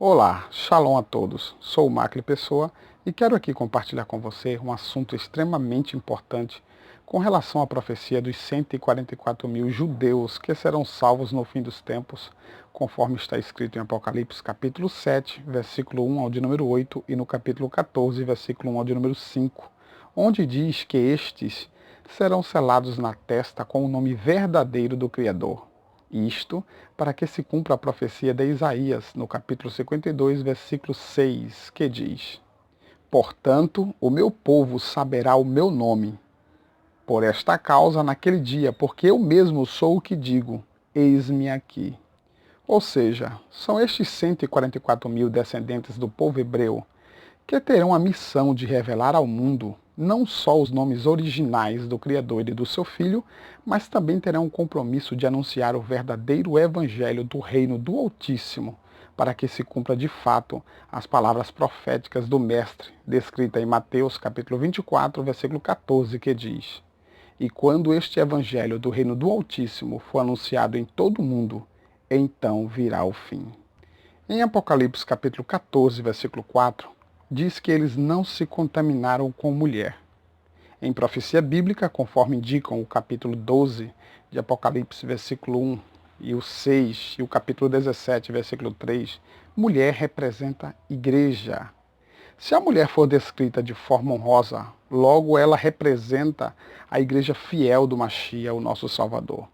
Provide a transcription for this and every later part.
Olá, shalom a todos. Sou o Macli Pessoa e quero aqui compartilhar com você um assunto extremamente importante com relação à profecia dos 144 mil judeus que serão salvos no fim dos tempos, conforme está escrito em Apocalipse capítulo 7, versículo 1 ao de número 8 e no capítulo 14, versículo 1 ao de número 5, onde diz que estes serão selados na testa com o nome verdadeiro do Criador. Isto para que se cumpra a profecia de Isaías, no capítulo 52, versículo 6, que diz: Portanto, o meu povo saberá o meu nome. Por esta causa, naquele dia, porque eu mesmo sou o que digo, eis-me aqui. Ou seja, são estes 144 mil descendentes do povo hebreu que terão a missão de revelar ao mundo não só os nomes originais do Criador e do seu Filho, mas também terão o compromisso de anunciar o verdadeiro evangelho do reino do Altíssimo, para que se cumpra de fato as palavras proféticas do Mestre, descrita em Mateus capítulo 24, versículo 14, que diz: E quando este evangelho do reino do Altíssimo for anunciado em todo o mundo, então virá o fim. Em Apocalipse capítulo 14, versículo 4, diz que eles não se contaminaram com mulher. Em profecia bíblica, conforme indicam o capítulo 12 de Apocalipse, versículo 1, e o 6, e o capítulo 17, versículo 3, mulher representa igreja. Se a mulher for descrita de forma honrosa, logo ela representa a igreja fiel do Mashiach, o nosso Salvador.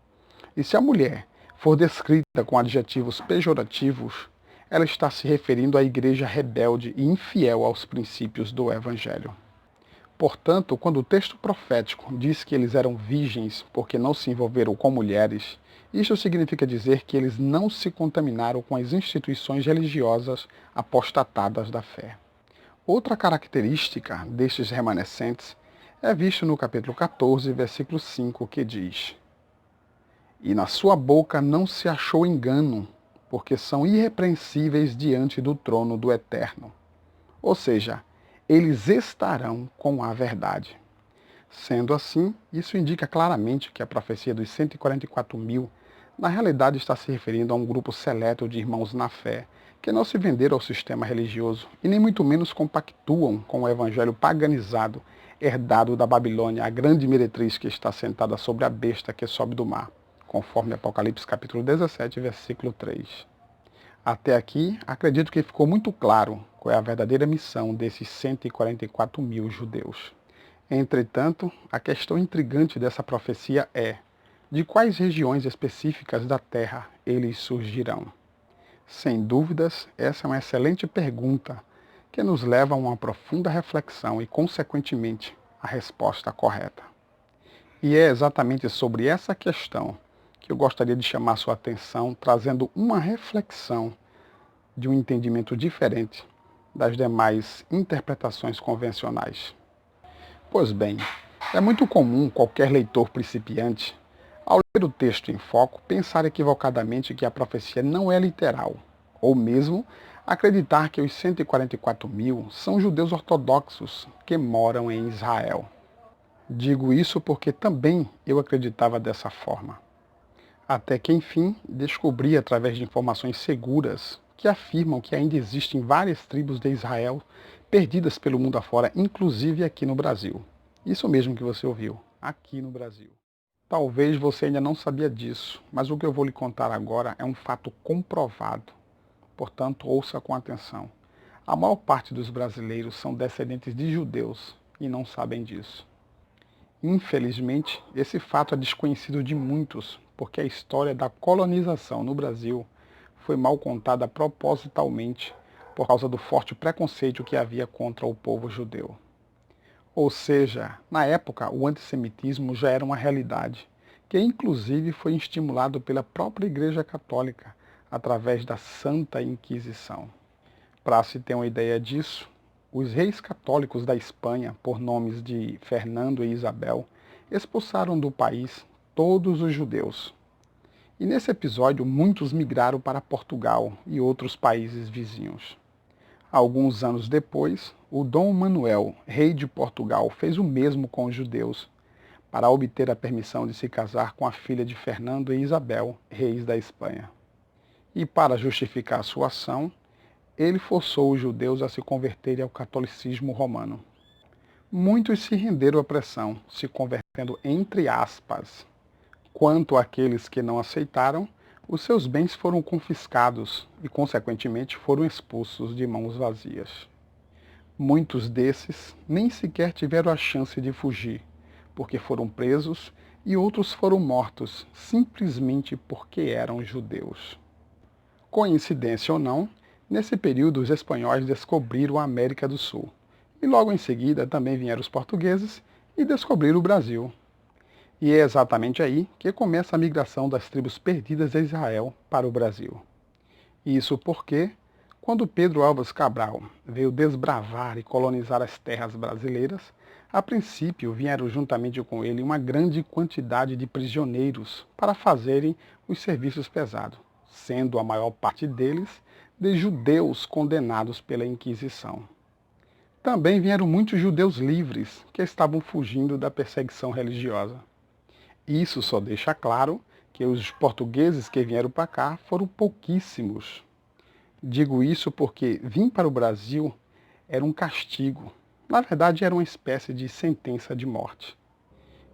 E se a mulher for descrita com adjetivos pejorativos, ela está se referindo à igreja rebelde e infiel aos princípios do Evangelho. Portanto, quando o texto profético diz que eles eram virgens porque não se envolveram com mulheres, isso significa dizer que eles não se contaminaram com as instituições religiosas apostatadas da fé. Outra característica destes remanescentes é visto no capítulo 14, versículo 5, que diz: E na sua boca não se achou engano, porque são irrepreensíveis diante do trono do Eterno. Ou seja, eles estarão com a verdade. Sendo assim, isso indica claramente que a profecia dos 144 mil, na realidade está se referindo a um grupo seleto de irmãos na fé, que não se venderam ao sistema religioso e nem muito menos compactuam com o evangelho paganizado, herdado da Babilônia, a grande meretriz que está sentada sobre a besta que sobe do mar, conforme Apocalipse capítulo 17, versículo 3. Até aqui, acredito que ficou muito claro qual é a verdadeira missão desses 144 mil judeus. Entretanto, a questão intrigante dessa profecia é: de quais regiões específicas da Terra eles surgirão? Sem dúvidas, essa é uma excelente pergunta que nos leva a uma profunda reflexão e, consequentemente, a resposta correta. E é exatamente sobre essa questão que eu gostaria de chamar sua atenção, trazendo uma reflexão de um entendimento diferente das demais interpretações convencionais. Pois bem, é muito comum qualquer leitor principiante, ao ler o texto em foco, pensar equivocadamente que a profecia não é literal, ou mesmo acreditar que os 144 mil são judeus ortodoxos que moram em Israel. Digo isso porque também eu acreditava dessa forma. Até que, enfim, descobri através de informações seguras que afirmam que ainda existem várias tribos de Israel perdidas pelo mundo afora, inclusive aqui no Brasil. Isso mesmo que você ouviu, aqui no Brasil. Talvez você ainda não sabia disso, mas o que eu vou lhe contar agora é um fato comprovado. Portanto, ouça com atenção. A maior parte dos brasileiros são descendentes de judeus e não sabem disso. Infelizmente, esse fato é desconhecido de muitos, porque a história da colonização no Brasil foi mal contada propositalmente por causa do forte preconceito que havia contra o povo judeu. Ou seja, na época, o antissemitismo já era uma realidade, que inclusive foi estimulado pela própria Igreja Católica, através da Santa Inquisição. Para se ter uma ideia disso, os reis católicos da Espanha, por nomes de Fernando e Isabel, expulsaram do país todos os judeus. E nesse episódio, muitos migraram para Portugal e outros países vizinhos. Alguns anos depois, o Dom Manuel, rei de Portugal, fez o mesmo com os judeus, para obter a permissão de se casar com a filha de Fernando e Isabel, reis da Espanha. E para justificar sua ação, Ele forçou os judeus a se converterem ao catolicismo romano. Muitos se renderam à pressão, se convertendo entre aspas. Quanto àqueles que não aceitaram, os seus bens foram confiscados e, consequentemente, foram expulsos de mãos vazias. Muitos desses nem sequer tiveram a chance de fugir, porque foram presos, e outros foram mortos simplesmente porque eram judeus. Coincidência ou não, nesse período os espanhóis descobriram a América do Sul, e logo em seguida também vieram os portugueses e descobriram o Brasil. E é exatamente aí que começa a migração das tribos perdidas de Israel para o Brasil. Isso porque, quando Pedro Álvares Cabral veio desbravar e colonizar as terras brasileiras, a princípio vieram juntamente com ele uma grande quantidade de prisioneiros para fazerem os serviços pesados, sendo a maior parte deles de judeus condenados pela Inquisição. Também vieram muitos judeus livres que estavam fugindo da perseguição religiosa. Isso só deixa claro que os portugueses que vieram para cá foram pouquíssimos. Digo isso porque vir para o Brasil era um castigo. Na verdade, era uma espécie de sentença de morte.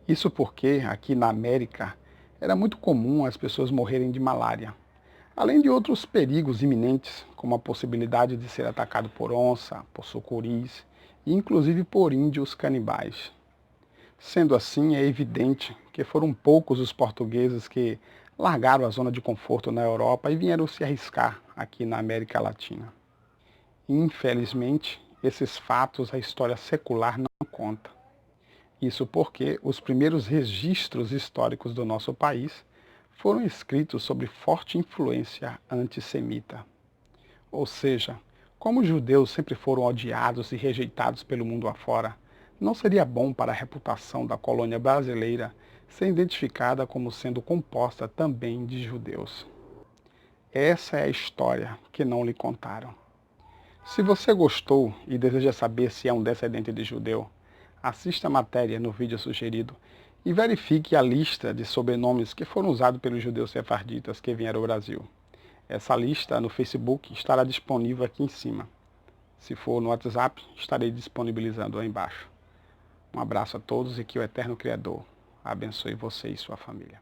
Isso porque, aqui na América, era muito comum as pessoas morrerem de malária, além de outros perigos iminentes, como a possibilidade de ser atacado por onça, por sucuris e inclusive por índios canibais. Sendo assim, é evidente que foram poucos os portugueses que largaram a zona de conforto na Europa e vieram se arriscar aqui na América Latina. Infelizmente, esses fatos a história secular não conta. Isso porque os primeiros registros históricos do nosso país foram escritos sob forte influência antissemita. Ou seja, como os judeus sempre foram odiados e rejeitados pelo mundo afora, não seria bom para a reputação da colônia brasileira ser identificada como sendo composta também de judeus. Essa é a história que não lhe contaram. Se você gostou e deseja saber se é um descendente de judeu, assista a matéria no vídeo sugerido e verifique a lista de sobrenomes que foram usados pelos judeus sefarditas que vieram ao Brasil. Essa lista no Facebook estará disponível aqui em cima. Se for no WhatsApp, estarei disponibilizando aí embaixo. Um abraço a todos e que o Eterno Criador abençoe você e sua família.